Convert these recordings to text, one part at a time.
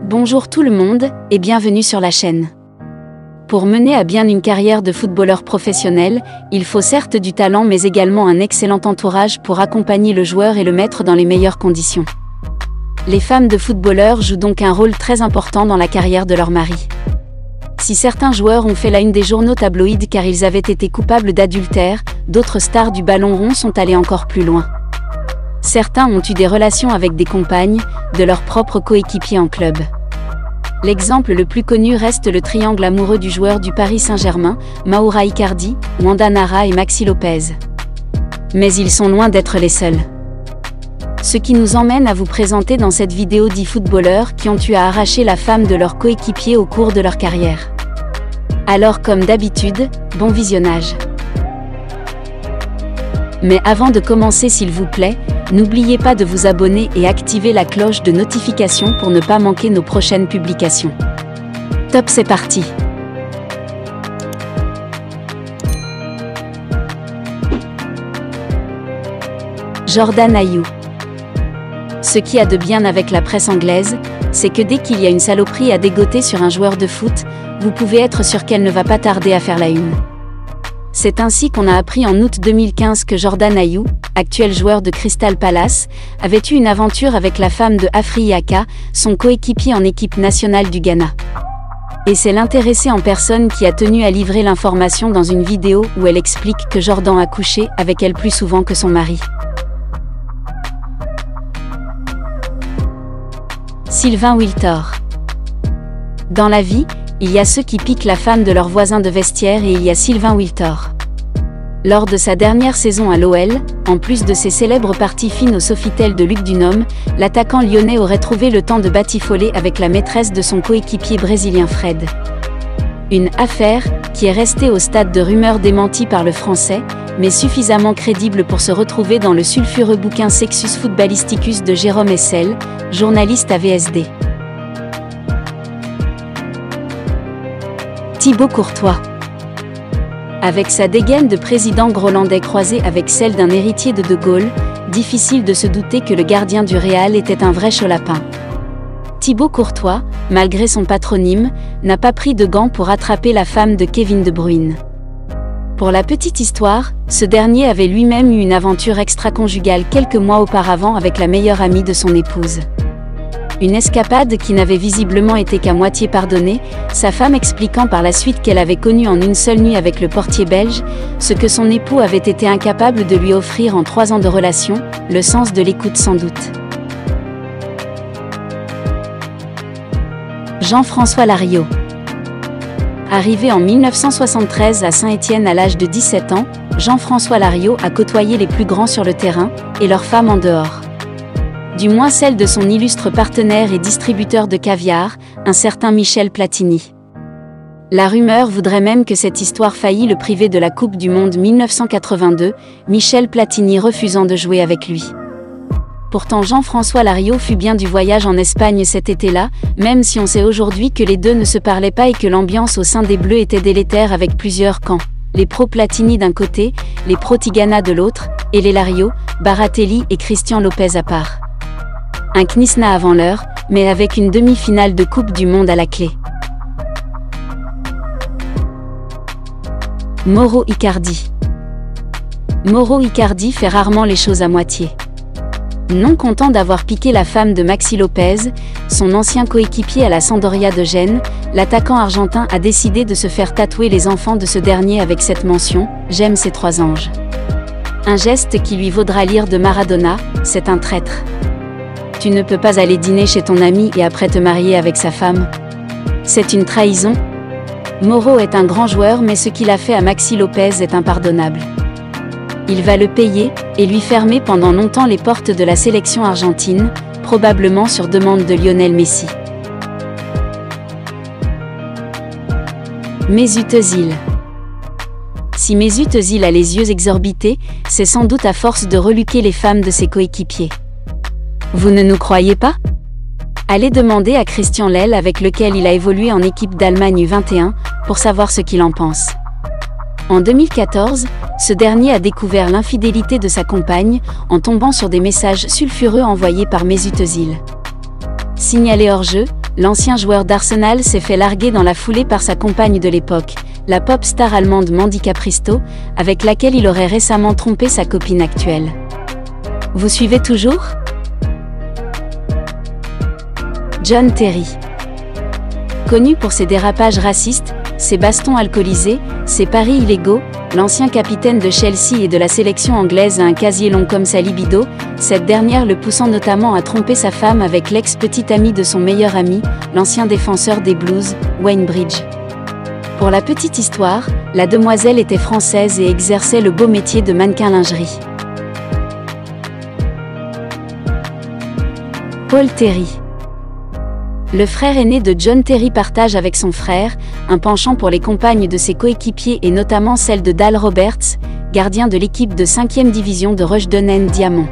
Bonjour tout le monde, et bienvenue sur la chaîne. Pour mener à bien une carrière de footballeur professionnel, il faut certes du talent mais également un excellent entourage pour accompagner le joueur et le mettre dans les meilleures conditions. Les femmes de footballeurs jouent donc un rôle très important dans la carrière de leur mari. Si certains joueurs ont fait la une des journaux tabloïds car ils avaient été coupables d'adultère, d'autres stars du ballon rond sont allés encore plus loin. Certains ont eu des relations avec des compagnes, de leurs propres coéquipiers en club. L'exemple le plus connu reste le triangle amoureux du joueur du Paris Saint-Germain, Mauro Icardi, Wanda Nara et Maxi Lopez. Mais ils sont loin d'être les seuls. Ce qui nous emmène à vous présenter dans cette vidéo 10 footballeurs qui ont eu à arracher la femme de leur coéquipier au cours de leur carrière. Alors comme d'habitude, bon visionnage. Mais avant de commencer s'il vous plaît, n'oubliez pas de vous abonner et activer la cloche de notification pour ne pas manquer nos prochaines publications. Top, c'est parti! Jordan Ayew. Ce qui a de bien avec la presse anglaise, c'est que dès qu'il y a une saloperie à dégoter sur un joueur de foot, vous pouvez être sûr qu'elle ne va pas tarder à faire la une. C'est ainsi qu'on a appris en août 2015 que Jordan Ayew, actuel joueur de Crystal Palace, avait eu une aventure avec la femme de Afri Yaka, son coéquipier en équipe nationale du Ghana. Et c'est l'intéressée en personne qui a tenu à livrer l'information dans une vidéo où elle explique que Jordan a couché avec elle plus souvent que son mari. Sylvain Wiltord. Dans la vie, il y a ceux qui piquent la femme de leur voisin de vestiaire et il y a Sylvain Wiltord. Lors de sa dernière saison à l'OL, en plus de ses célèbres parties fines au Sofitel de Luc Dunomme, l'attaquant lyonnais aurait trouvé le temps de batifoler avec la maîtresse de son coéquipier brésilien Fred. Une affaire qui est restée au stade de rumeurs démenties par le Français, mais suffisamment crédible pour se retrouver dans le sulfureux bouquin Sexus Footballisticus de Jérôme Hessel, journaliste à VSD. Thibaut Courtois. Avec sa dégaine de président groenlandais croisée avec celle d'un héritier de Gaulle, difficile de se douter que le gardien du Real était un vrai chaud lapin. Thibaut Courtois, malgré son patronyme, n'a pas pris de gants pour attraper la femme de Kevin De Bruyne. Pour la petite histoire, ce dernier avait lui-même eu une aventure extra-conjugale quelques mois auparavant avec la meilleure amie de son épouse. Une escapade qui n'avait visiblement été qu'à moitié pardonnée, sa femme expliquant par la suite qu'elle avait connu en une seule nuit avec le portier belge, ce que son époux avait été incapable de lui offrir en 3 ans de relation, le sens de l'écoute sans doute. Jean-François Larios. Arrivé en 1973 à Saint-Étienne à l'âge de 17 ans, Jean-François Larios a côtoyé les plus grands sur le terrain, et leurs femmes en dehors. Du moins celle de son illustre partenaire et distributeur de caviar, un certain Michel Platini. La rumeur voudrait même que cette histoire faillit le priver de la Coupe du Monde 1982, Michel Platini refusant de jouer avec lui. Pourtant Jean-François Larios fut bien du voyage en Espagne cet été-là, même si on sait aujourd'hui que les deux ne se parlaient pas et que l'ambiance au sein des Bleus était délétère avec plusieurs camps. Les pro-Platini d'un côté, les pro-Tigana de l'autre, et les Larios, Baratelli et Christian Lopez à part. Un knissna avant l'heure, mais avec une demi-finale de Coupe du Monde à la clé. Mauro Icardi. Mauro Icardi fait rarement les choses à moitié. Non content d'avoir piqué la femme de Maxi Lopez, son ancien coéquipier à la Sampdoria de Gênes, l'attaquant argentin a décidé de se faire tatouer les enfants de ce dernier avec cette mention « J'aime ces 3 anges ». Un geste qui lui vaudra lire de Maradona « C'est un traître ». Tu ne peux pas aller dîner chez ton ami et après te marier avec sa femme. C'est une trahison. Mauro est un grand joueur mais ce qu'il a fait à Maxi Lopez est impardonnable. Il va le payer et lui fermer pendant longtemps les portes de la sélection argentine, probablement sur demande de Lionel Messi. Mesut Özil. Si Mesut Özil a les yeux exorbités, c'est sans doute à force de reluquer les femmes de ses coéquipiers. Vous ne nous croyez pas? Allez demander à Christian Lell avec lequel il a évolué en équipe d'Allemagne U21 pour savoir ce qu'il en pense. En 2014, ce dernier a découvert l'infidélité de sa compagne en tombant sur des messages sulfureux envoyés par Mesut Özil. Signalé hors jeu, l'ancien joueur d'Arsenal s'est fait larguer dans la foulée par sa compagne de l'époque, la pop star allemande Mandy Capristo, avec laquelle il aurait récemment trompé sa copine actuelle. Vous suivez toujours ? John Terry. Connu pour ses dérapages racistes, ses bastons alcoolisés, ses paris illégaux, l'ancien capitaine de Chelsea et de la sélection anglaise a un casier long comme sa libido, cette dernière le poussant notamment à tromper sa femme avec l'ex-petite amie de son meilleur ami, l'ancien défenseur des Blues, Wayne Bridge. Pour la petite histoire, la demoiselle était française et exerçait le beau métier de mannequin lingerie. Paul Terry. Le frère aîné de John Terry partage avec son frère un penchant pour les compagnes de ses coéquipiers et notamment celle de Dale Roberts, gardien de l'équipe de 5e division de Rushden Diamond.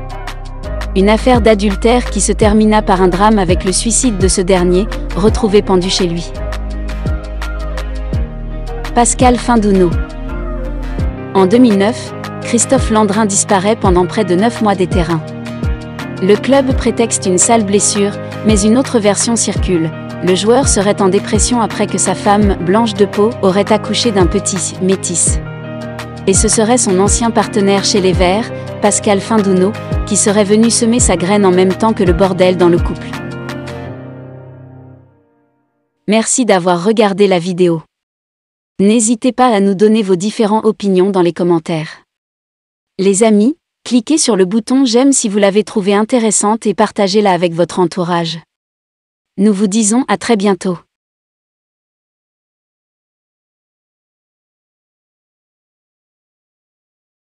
Une affaire d'adultère qui se termina par un drame avec le suicide de ce dernier, retrouvé pendu chez lui. Pascal Findouno. En 2009, Christophe Landrin disparaît pendant près de 9 mois des terrains. Le club prétexte une sale blessure, mais une autre version circule. Le joueur serait en dépression après que sa femme, blanche de peau, aurait accouché d'un petit métis. Et ce serait son ancien partenaire chez les Verts, Pascal Findouno, qui serait venu semer sa graine en même temps que le bordel dans le couple. Merci d'avoir regardé la vidéo. N'hésitez pas à nous donner vos différentes opinions dans les commentaires. Les amis, cliquez sur le bouton j'aime si vous l'avez trouvée intéressante et partagez-la avec votre entourage. Nous vous disons à très bientôt.